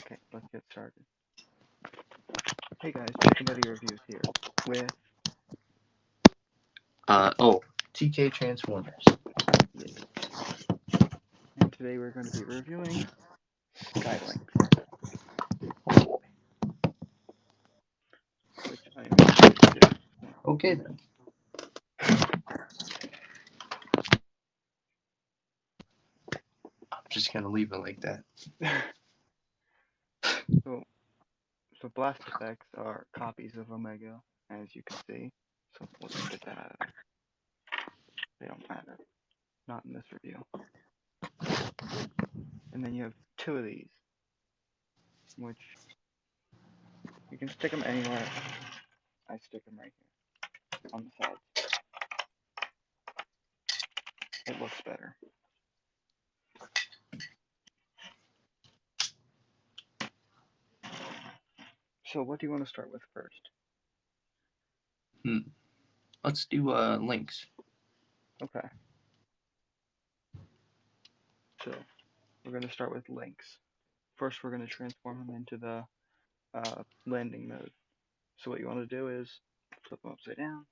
Okay, let's get started. Hey guys, Chicken Buddy Reviews here with TK Transformers. yes. And today we're going to be reviewing SKY LYNX, Oh boy. which I am excited to do. Okay then. I'm just gonna leave it like that. So blast effects are copies of Omega, as you can see. So we'll just get that out of there. They don't matter. Not in this review. And then you have two of these, which you can stick them anywhere. I stick them right here on the sides. It looks better. So what do you want to start with first? Let's do Lynx. Okay. So we're going to start with Lynx. First, we're going to transform him into the landing mode. So what you want to do is flip him upside down,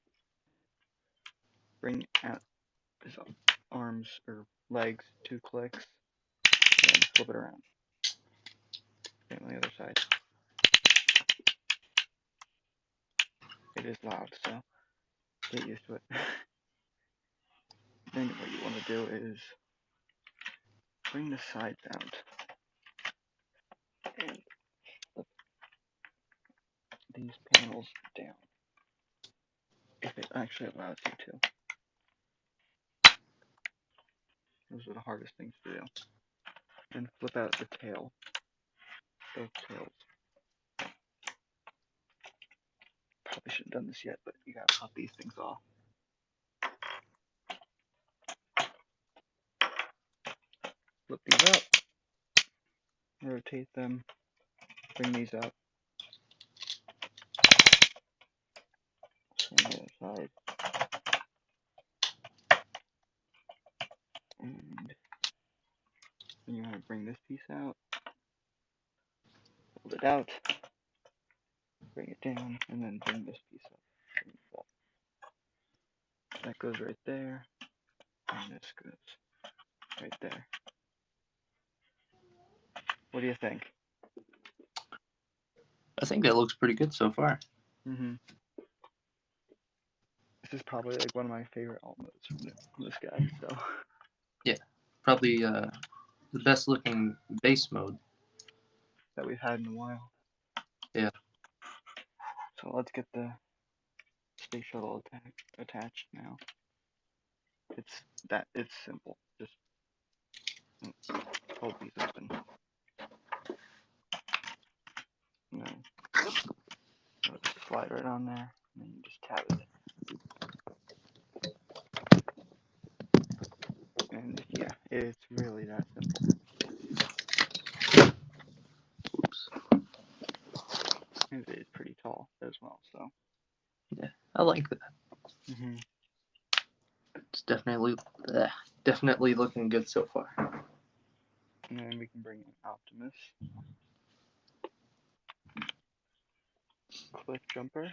bring out his arms or legs, 2 clicks, and flip it around. Same on the other side. It is loud, so get used to it. Then what you want to do is bring the sides out and flip these panels down, if it actually allows you to. Those are the hardest things to do. And flip out the tail, both tails. Probably shouldn't have done this yet, but you gotta pop these things off. Flip these up, rotate them, bring these up, swing the other side, and then you want to bring this piece out, hold it out, bring it down, and then bring this piece up. That goes right there, and this goes right there. What do you think? I think that looks pretty good so far. This is probably like one of my favorite alt modes from this guy. So Yeah, probably the best looking base mode. that we've had in a while. Yeah. So let's get the space shuttle attached now. It's simple. Just hold these open. And then it'll just slide right on there, and then you just tab it. And yeah, it's really that simple. Oops. And it is pretty tall as well, so. Yeah, I like that. It's definitely looking good so far. And then we can bring in Optimus, Cliff Jumper,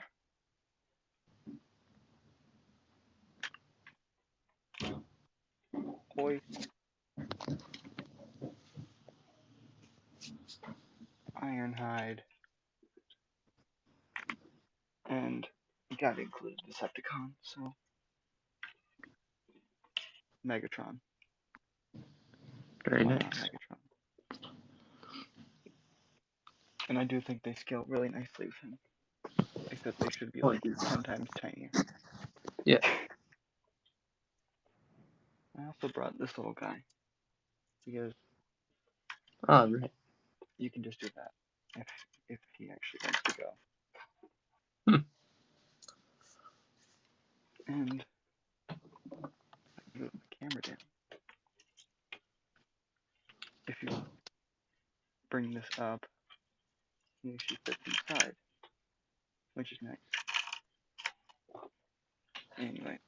Hoist, Ironhide, and you gotta include Decepticon, so Megatron. Very Why nice. not Megatron? And I do think they scale really nicely with him. Except they should be like 10 times tinier. Yeah. I also brought this little guy because Right. you can just do that if he actually wants to go. And move the camera down. If you bring this up, he actually fits inside, which is nice. Anyway,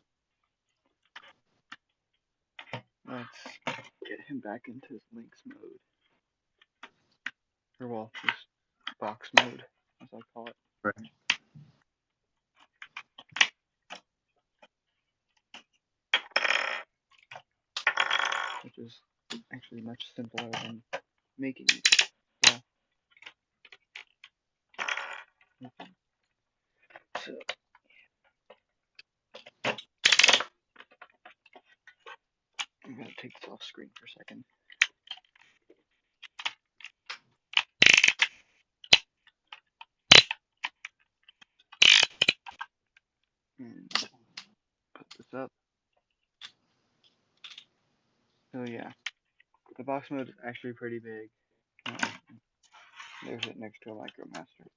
let's get him back into his Lynx mode. or well, just box mode, as I call it. Right. Which is actually much simpler than making it. So, so I'm gonna take this off screen for a second. And put this up. So yeah, the box mode is actually pretty big. There's it next to a MicroMaster.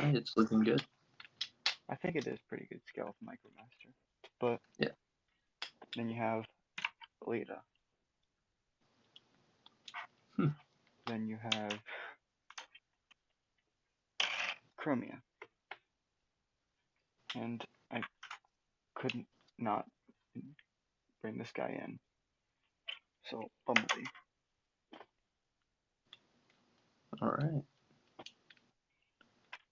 Right, it's looking good. I think it is pretty good scale for MicroMaster. But Yeah. then you have Leda. Hmm. Then you have Chromia. And I couldn't not bring this guy in. So Bumblebee. All right.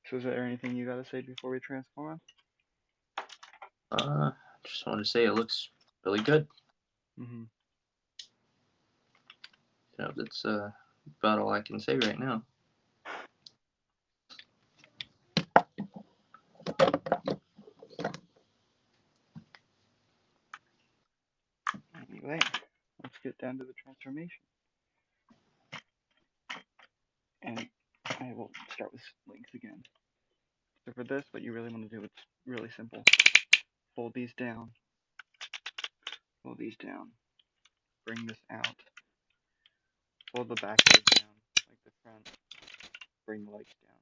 So is there anything you gotta say before we transform Just want to say it looks really good. him? That's about all I can say right now. Anyway, let's get down to the transformation. And I will start with Lynx again. So for this, what you really want to do, it's really simple. Fold these down. Fold these down. Bring this out. Fold the back leg down, like the front. Bring the legs down.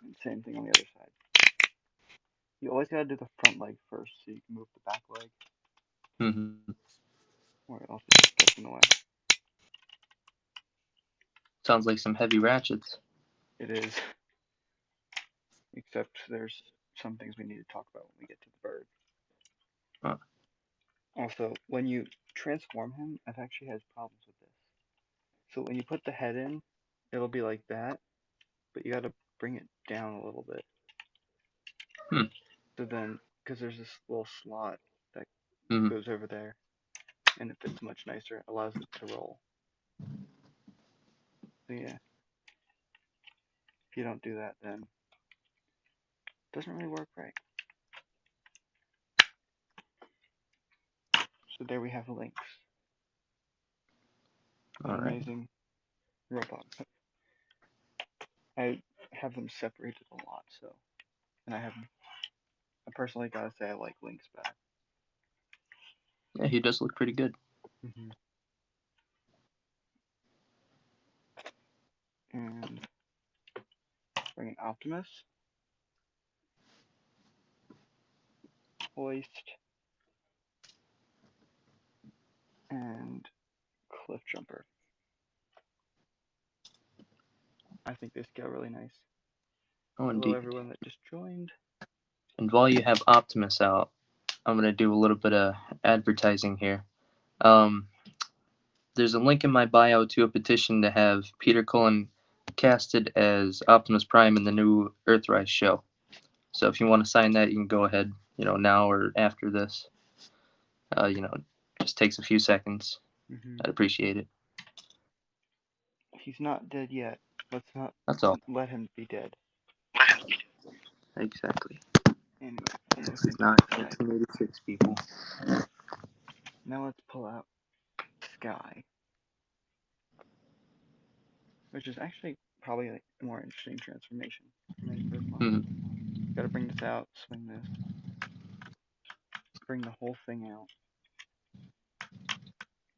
And same thing on the other side. You always gotta do the front leg first, so you can move the back leg, Mm-hmm. or else it just gets in the way. Sounds like some heavy ratchets. It is. Except there's some things we need to talk about when we get to the bird. Huh. Also, when you transform him, I've actually had problems with this. So when you put the head in, it'll be like that, but you gotta bring it down a little bit. Hmm. So then, because there's this little slot that Mm-hmm. goes over there, and it fits much nicer, allows it to roll. So yeah, if you don't do that, then it doesn't really work right. So there we have Lynx, an All right. amazing robot. I have them separated a lot, so, and I personally gotta say I like Lynx better. Yeah, he does look pretty good. Mm-hmm. And bring an Optimus, Hoist, and Cliff Jumper. I think they scale really nice. Oh, Hello indeed. everyone that just joined. And while you have Optimus out, I'm gonna do a little bit of advertising here. Um, there's a link in my bio to a petition to have Peter Cullen casted as Optimus Prime in the new Earthrise show. So if you want to sign that, you can go ahead, now or after this. Just takes a few seconds. Mm-hmm. I'd appreciate it. He's not dead yet. Let's not That's all. let him be dead. Exactly. Anyway, let's look This is into not this guy. 1986, people. Now let's pull out Sky, which is actually probably like a more interesting transformation than his first one. Hmm. Gotta bring this out, swing this, bring the whole thing out,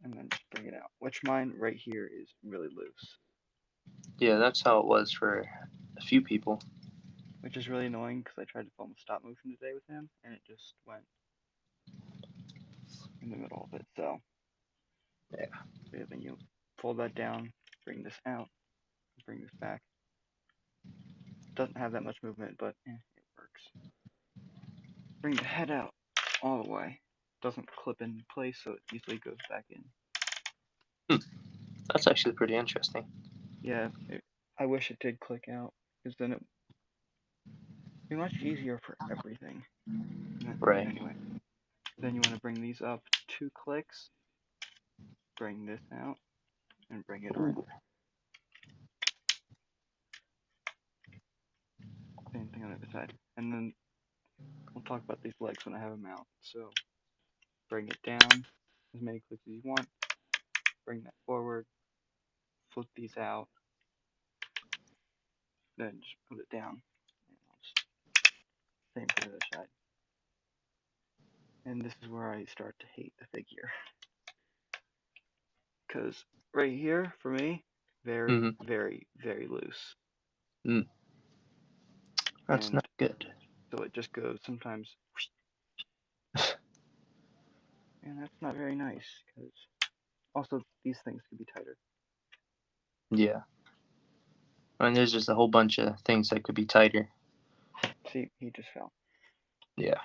and then just bring it out. Which mine right here is really loose, Yeah, that's how it was for a few people. which is really annoying because I tried to film a stop motion today with him, and it just went in the middle of it. So Yeah. then you fold that down, bring this out, bring this back. Doesn't have that much movement, but it works. Bring the head out all the way. Doesn't clip in place, so it easily goes back in. That's actually pretty interesting. Yeah, I wish it did click out, because then it'd be much easier for everything. Right. Anyway, then you want to bring these up 2 clicks, bring this out, and bring it around. Same thing on the other side. And then we'll talk about these legs when I have them out. So bring it down as many clicks as you want, bring that forward, flip these out, then just put it down. Same for the other side. And this is where I start to hate the figure. Because right here, for me, very, Mm-hmm. very, very loose. That's And not good. so it just goes sometimes, and that's not very nice. Because also, these things could be tighter. Yeah. And there's just a whole bunch of things that could be tighter. See, he just fell. Yeah.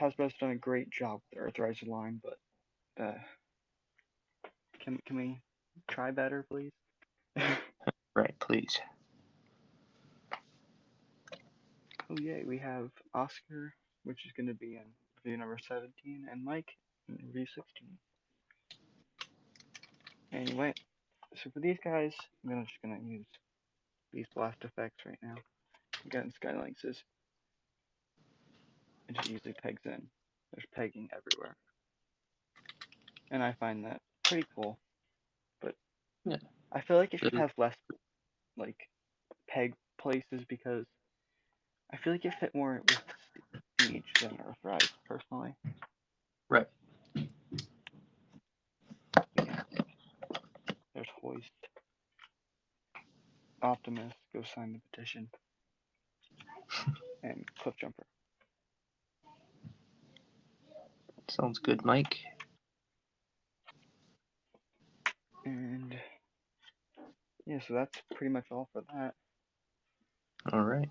Hasbro's done a great job with the EARTHRISE line, but can we try better, please? Right, please. Oh yay, we have Oscar, which is going to be in review number 17, and Mike in review 16. Anyway, so for these guys, I'm just going to use these blast effects right now. Again, SKY LYNX's. It just easily pegs in. There's pegging everywhere. And I find that pretty cool, but Yeah. I feel like it should have less, like, peg places because I feel like it fit more with Siege than EARTHRISE, personally. Right. But yeah, there's Hoist. Optimus, go sign the petition. And Cliffjumper. Sounds good, Mike. And yeah, so that's pretty much all for that. All right.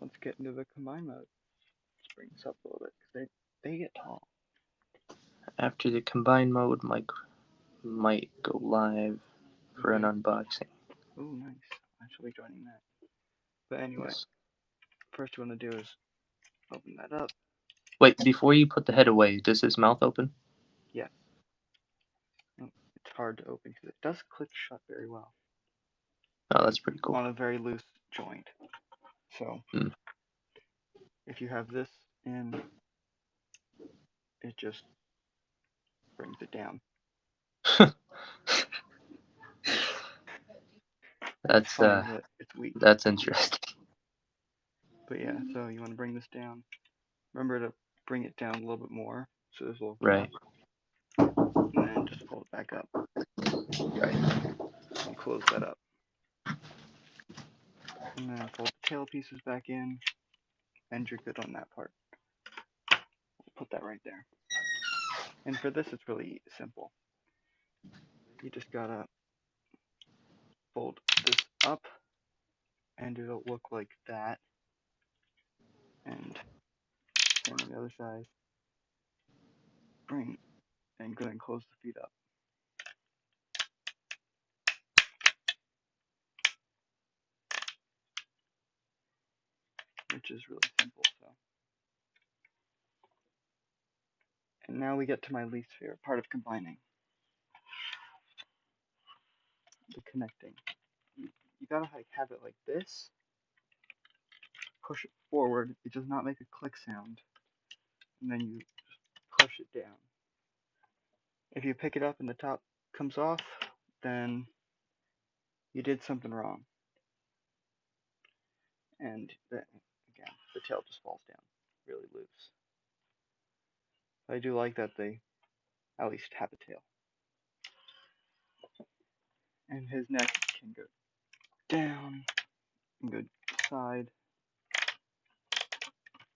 Let's get into the combine mode. Let's bring this up a little bit because they get tall. After the combine mode, Mike might go live for an unboxing. Oh, nice. I shall be joining that. But anyway, Yes. first you want to do is open that up. Wait, before you put the head away, does his mouth open? Yes. Oh, it's hard to open because it does click shut very well. Oh, that's pretty cool. On a very loose joint. So, if you have this in, it just brings it down. That's funny that it's weak. That's interesting. But yeah, so you want to bring this down. Remember to bring it down a little bit more so there's a little Right. gap. And then just fold it back up. Right. And close that up. And then fold the tail pieces back in. And you're good on that part. We'll put that right there. And for this, it's really simple. You just gotta fold this up. And it'll look like that. And same on the other side. Bring and go ahead and close the feet up. Which is really simple. So, and now we get to my least favorite part of combining. The connecting. You gotta have it like this. Push it forward. It does not make a click sound. And then you push it down. If you pick it up and the top comes off, then you did something wrong. And then, again, the tail just falls down really loose. I do like that they at least have a tail. And his neck can go down, can go side.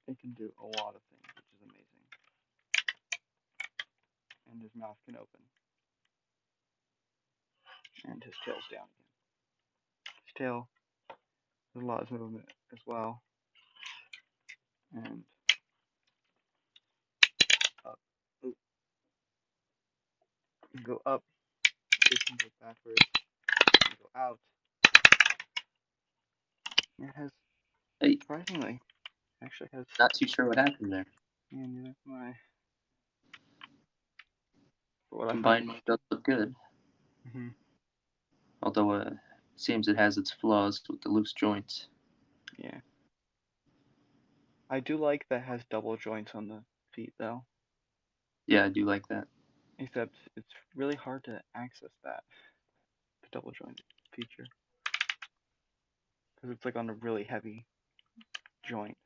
It can do a lot of things, which is amazing. And his mouth can open. And his tail's down again. His tail, there's a lot of movement as well. And up. Ooh. Go up. Big go backwards, go out. It has, Hey, surprisingly, actually has. not too sure what happened there. And that's my. What Combined I mode does look good, hmm although it seems it has its flaws with the loose joints. Yeah. I do like that it has double joints on the feet though. Yeah, I do like that. Except it's really hard to access that, the double joint feature. Because it's like on a really heavy joint.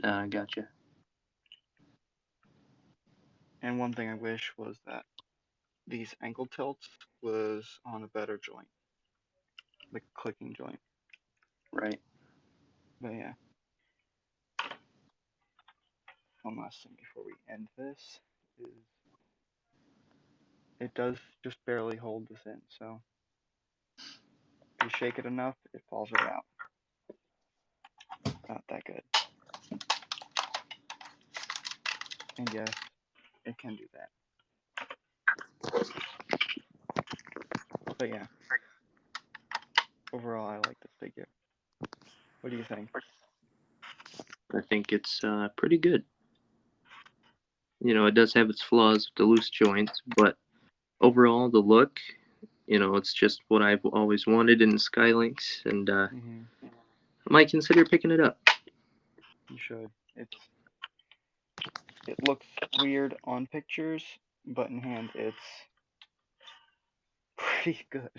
I gotcha. And one thing I wish was that these ankle tilts was on a better joint. Like a clicking joint. Right. But yeah. One last thing before we end this is it does just barely hold this in, so if you shake it enough, it falls right out. Not that good. And yes, it can do that. But yeah, overall I like this figure. What do you think? I think it's pretty good. You know, it does have its flaws with the loose joints, but overall, the look, you know, it's just what I've always wanted in SKY LYNX, and Mm-hmm. I might consider picking it up. You should. It looks weird on pictures, but in hand it's pretty good.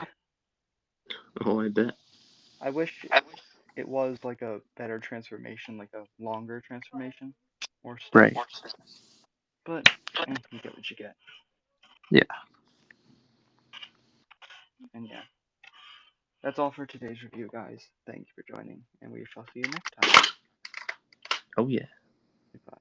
Oh, I bet. I wish it was like a better transformation, like a longer transformation, more Right. staged. But you get what you get. Yeah. And yeah, that's all for today's review, guys. Thank you for joining, and we shall see you next time. Oh, yeah. Goodbye.